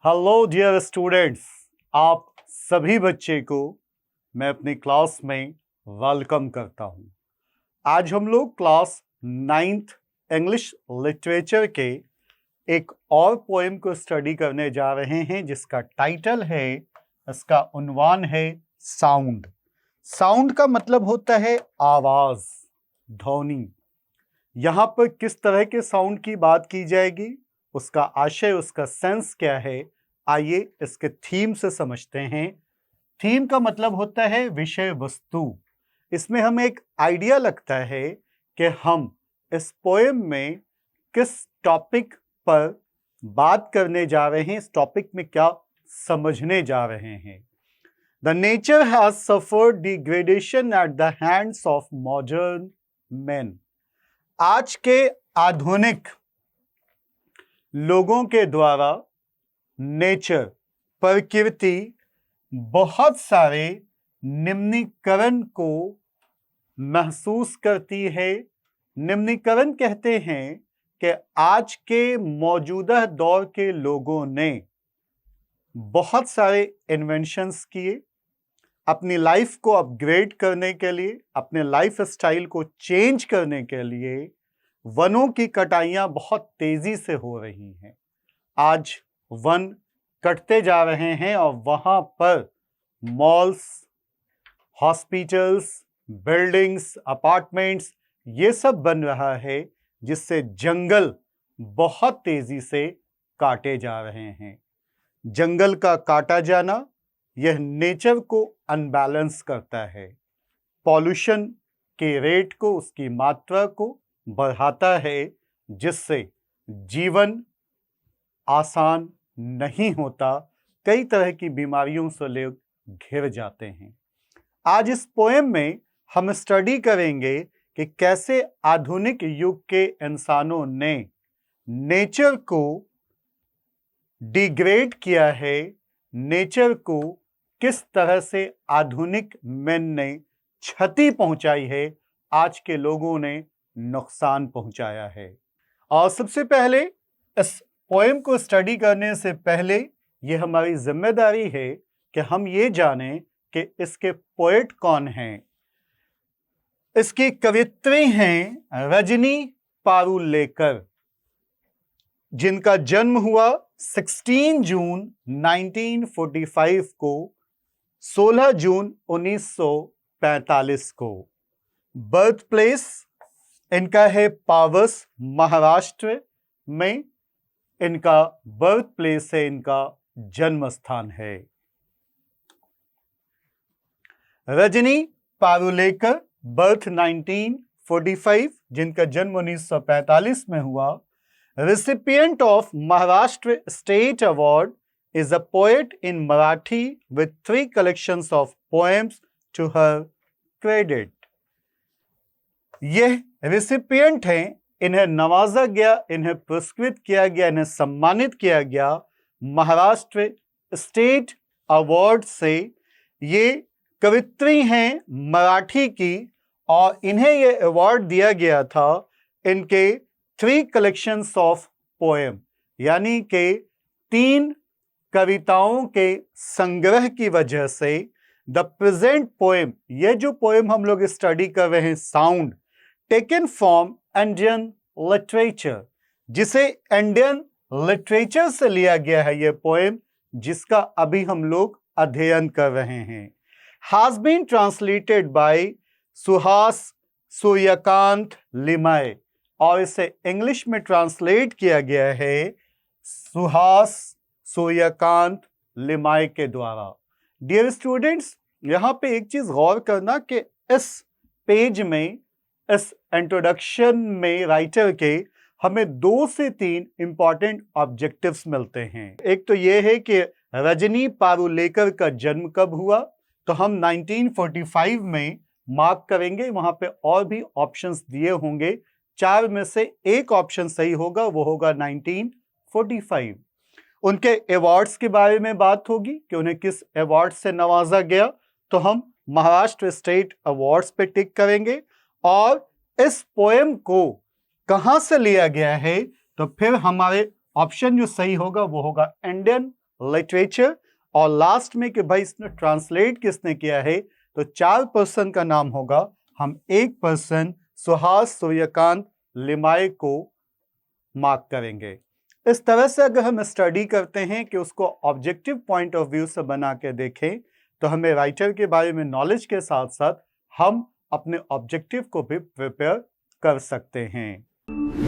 Hello dear students, आप सभी बच्चे को मैं अपनी क्लास में वेलकम करता हूं। आज हम लोग क्लास 9th इंग्लिश लिटरेचर के एक और पोएम को स्टडी करने जा रहे हैं जिसका टाइटल है, इसका उन्वान है साउंड। साउंड का मतलब होता है आवाज, ध्वनि। यहां पर किस तरह के साउंड की बात की जाएगी, उसका आशय, उसका सेंस क्या है, आइए इसके थीम से समझते हैं। थीम का मतलब होता है विषय वस्तु। इसमें हमें एक आइडिया लगता है कि हम इस पोएम में किस टॉपिक पर बात करने जा रहे हैं, इस टॉपिक में क्या समझने जा रहे हैं। The nature has suffered degradation at the hands of modern man. आज के आधुनिक लोगों के द्वारा नेचर, प्रकृति बहुत सारे निम्नीकरण को महसूस करती है। निम्नीकरण कहते हैं कि आज के मौजूदा दौर के लोगों ने बहुत सारे इन्वेंशंस किए अपनी लाइफ को अपग्रेड करने के लिए, अपने लाइफ स्टाइल को चेंज करने के लिए। वनों की कटाइयां बहुत तेजी से हो रही हैं। आज वन कटते जा रहे हैं और वहां पर मॉल्स, हॉस्पिटल्स, बिल्डिंग्स, अपार्टमेंट्स, ये सब बन रहा है, जिससे जंगल बहुत तेजी से काटे जा रहे हैं। जंगल का काटा जाना यह नेचर को अनबैलेंस करता है, पॉल्यूशन के रेट को, उसकी मात्रा को बढ़ाता है, जिससे जीवन आसान नहीं होता। कई तरह की बीमारियों से लोग घिर जाते हैं। आज इस पोएम में हम स्टडी करेंगे कि कैसे आधुनिक युग के इंसानों ने नेचर को डिग्रेड किया है, नेचर को किस तरह से आधुनिक मैन ने क्षति पहुंचाई है, आज के लोगों ने नुकसान पहुंचाया है। और सबसे पहले इस पोएम को स्टडी करने से पहले यह हमारी जिम्मेदारी है कि हम ये जानें कि इसके पोएट कौन हैं। इसकी कवित्री हैं रजनी पारुलेकर, जिनका जन्म हुआ 16 जून 1945 को, 16 जून 1945 को। बर्थ प्लेस इनका है पावस, महाराष्ट्र में इनका बर्थ प्लेस है, इनका जन्म स्थान है। रजनी पारुलेकर, बर्थ 1945, जिनका जन्म 1945 में हुआ। recipient of Maharashtra State Award, is a poet in Marathi with 3 collections of poems to her credit. यह recipient हैं, इन्हें नवाजा गया, इन्हें पुरस्कृत किया गया, इन्हें सम्मानित किया गया महाराष्ट्र स्टेट अवार्ड से। ये कवित्री हैं मराठी की और इन्हें यह अवार्ड दिया गया था इनके 3 कलेक्शंस ऑफ पोएम, यानी कि 3 कविताओं के संग्रह की वजह से। द प्रेजेंट पोएम, ये जो पोएम हम लोग स्टडी कर रहे हैं, sound, taken from Indian literature, जिसे इंडियन लिटरेचर से लिया गया है ये पोएम, जिसका अभी हम लोग अध्ययन कर रहे हैं। Has been translated by Suhas Suryakant Limaye, और इसे इंग्लिश में ट्रांसलेट किया गया है सुहास सूर्यकांत लिमाय के द्वारा। डियर स्टूडेंट्स, यहाँ पे एक चीज गौर करना कि इस पेज में, इस इंट्रोडक्शन में राइटर के हमें 2 से 3 इंपॉर्टेंट ऑब्जेक्टिव्स मिलते हैं। एक तो यह है कि रजनी पारुलेकर का जन्म कब हुआ, तो हम 1945 में मार्क करेंगे। वहां पे और भी ऑप्शंस दिए होंगे, 4 में से एक ऑप्शन सही होगा, वो होगा 1945। उनके अवार्ड्स के बारे में बात होगी कि उन्हें किस अवार्ड से नवाजा गया, तो हम महाराष्ट्र स्टेट अवार्ड्स पे टिक करेंगे। और इस पोएम को कहां से लिया गया है, तो फिर हमारे ऑप्शन जो सही होगा वो होगा इंडियन लिटरेचर, और लास्ट में कि भाई इसने ट्रांसलेट किसने किया है, तो 4 पर्सन का नाम होगा। हम 1 पर्सन सुहास सूर्यकांत लिमाय को मार्क करेंगे। इस तरह से अगर हम स्टडी करते हैं कि उसको ऑब्जेक्टिव पॉइंट ऑफ व्यू से बना के देखें, तो हमें राइटर के बारे में नॉलेज के साथ साथ हम अपने ऑब्जेक्टिव को भी प्रिपेयर कर सकते हैं।